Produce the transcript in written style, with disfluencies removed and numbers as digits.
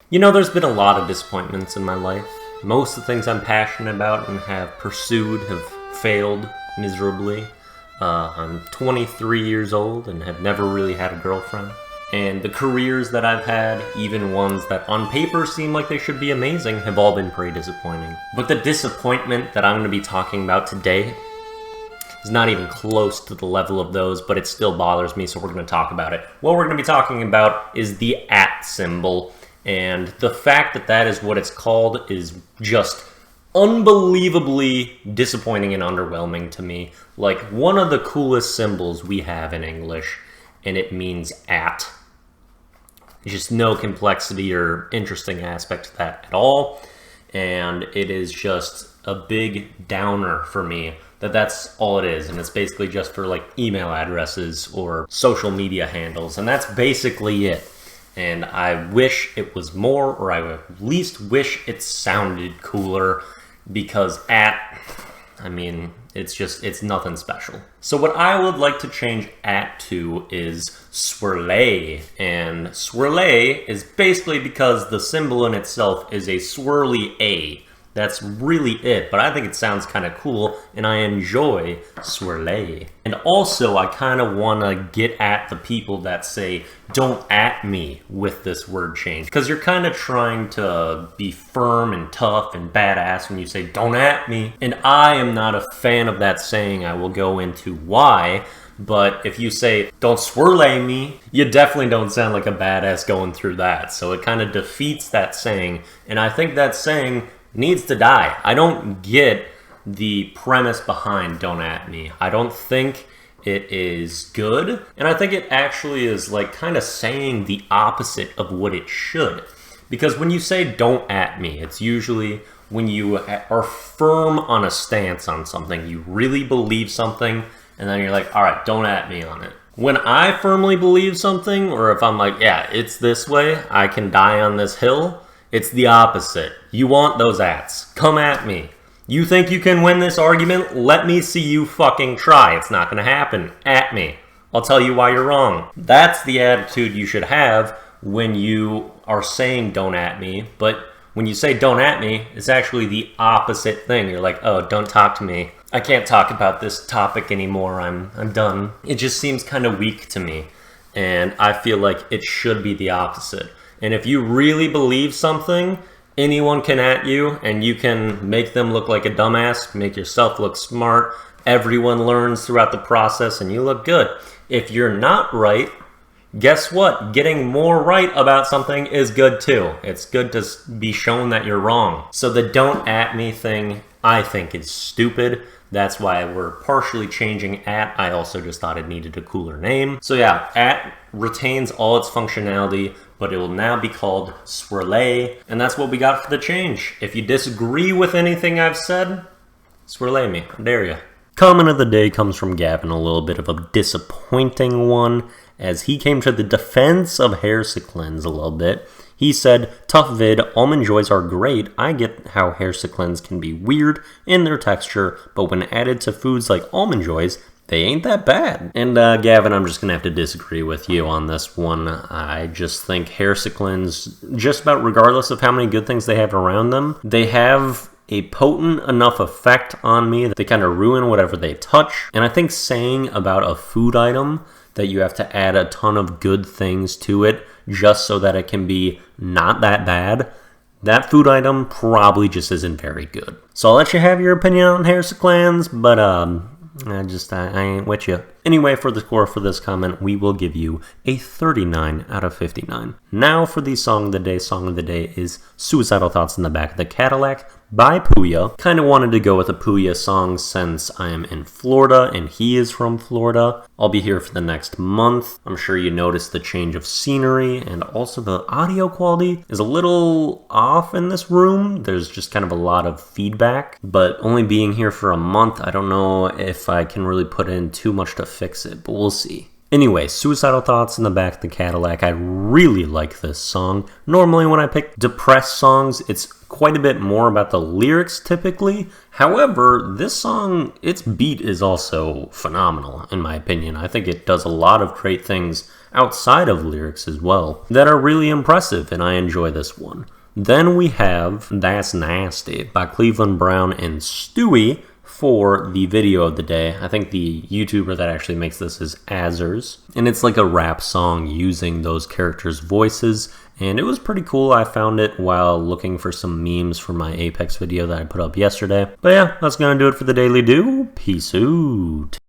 You know, there's been a lot of disappointments in my life. Most of the things I'm passionate about and have pursued have failed miserably. I'm 23 years old and have never really had a girlfriend. And the careers that I've had, even ones that on paper seem like they should be amazing, have all been pretty disappointing. But the disappointment that I'm going to be talking about today is not even close to the level of those, but it still bothers me, so we're going to talk about it. What we're going to be talking about is the @ symbol. And the fact that that is what it's called is just unbelievably disappointing and underwhelming to me. Like, one of the coolest symbols we have in English, and it means @. There's just no complexity or interesting aspect to that at all. And it is just a big downer for me that that's all it is. And it's basically just for like email addresses or social media handles. And that's basically it. And I wish it was more, or I at least wish it sounded cooler, because it's nothing special. So what I would like to change @ to is swirlay. And swirlay is basically because the symbol in itself is a swirly A. That's really it, but I think it sounds kind of cool, and I enjoy swirlay. And also, I kind of want to get at the people that say, don't @ me with this word change. Because you're kind of trying to be firm and tough and badass when you say, don't @ me. And I am not a fan of that saying. I will go into why. But if you say, don't swirlay me, you definitely don't sound like a badass going through that. So it kind of defeats that saying. And I think that saying needs to die. I don't get the premise behind don't @ me. I don't think it is good. And I think it actually is like kind of saying the opposite of what it should. Because when you say don't @ me, it's usually when you are firm on a stance on something. You really believe something, and then you're like, all right, don't @ me on it. When I firmly believe something, or if I'm like, yeah, it's this way, I can die on this hill, it's the opposite. You want those ats. Come at me. You think you can win this argument? Let me see you fucking try. It's not going to happen. At me. I'll tell you why you're wrong. That's the attitude you should have when you are saying don't @ me. But when you say don't @ me, it's actually the opposite thing. You're like, oh, don't talk to me. I can't talk about this topic anymore. I'm done. It just seems kind of weak to me. And I feel like it should be the opposite. And if you really believe something, anyone can @ you, and you can make them look like a dumbass, make yourself look smart. Everyone learns throughout the process, and you look good. If you're not right, guess what? Getting more right about something is good too. It's good to be shown that you're wrong. So the don't @ me thing, I think, is stupid. That's why we're partially changing @. I also just thought it needed a cooler name. So yeah, @ retains all its functionality, but it will now be called swirlay, and that's what we got for the change. If you disagree with anything I've said, swirlay me. I dare you. Comment of the day comes from Gavin, a little bit of a disappointing one, as he came to the defense of hair cleanse a little bit. He said, tough vid, almond joys are great. I get how hair cleanse can be weird in their texture, but when added to foods like almond joys, they ain't that bad. And Gavin, I'm just going to have to disagree with you on this one. I just think hair cleanse, just about regardless of how many good things they have around them, they have a potent enough effect on me that they kind of ruin whatever they touch. And I think saying about a food item that you have to add a ton of good things to it just so that it can be not that bad, that food item probably just isn't very good. So I'll let you have your opinion on hair cleanse, but I ain't with you. Anyway, for the score for this comment, we will give you a 39 out of 59. Now for the song of the day. Song of the day is Suicidal Thoughts in the Back of the Cadillac by Puya. Kind of wanted to go with a Puya song since I am in Florida and he is from Florida. I'll be here for the next month. I'm sure you noticed the change of scenery, and also the audio quality is a little off in this room. There's just kind of a lot of feedback, but only being here for a month, I don't know if I can really put in too much to fix it, but we'll see. Anyway, Suicidal Thoughts in the Back of the Cadillac. I really like this song. Normally when I pick depressed songs, it's quite a bit more about the lyrics typically. However, this song, its beat is also phenomenal in my opinion. I think it does a lot of great things outside of lyrics as well that are really impressive, and I enjoy this one. Then we have That's Nasty by Cleveland Brown and Stewie for the video of the day. I think the YouTuber that actually makes this is Azers, and it's like a rap song using those characters' voices, and it was pretty cool. I found it while looking for some memes for my Apex video that I put up yesterday. But yeah, that's gonna do it for the Daily Do. Peace out.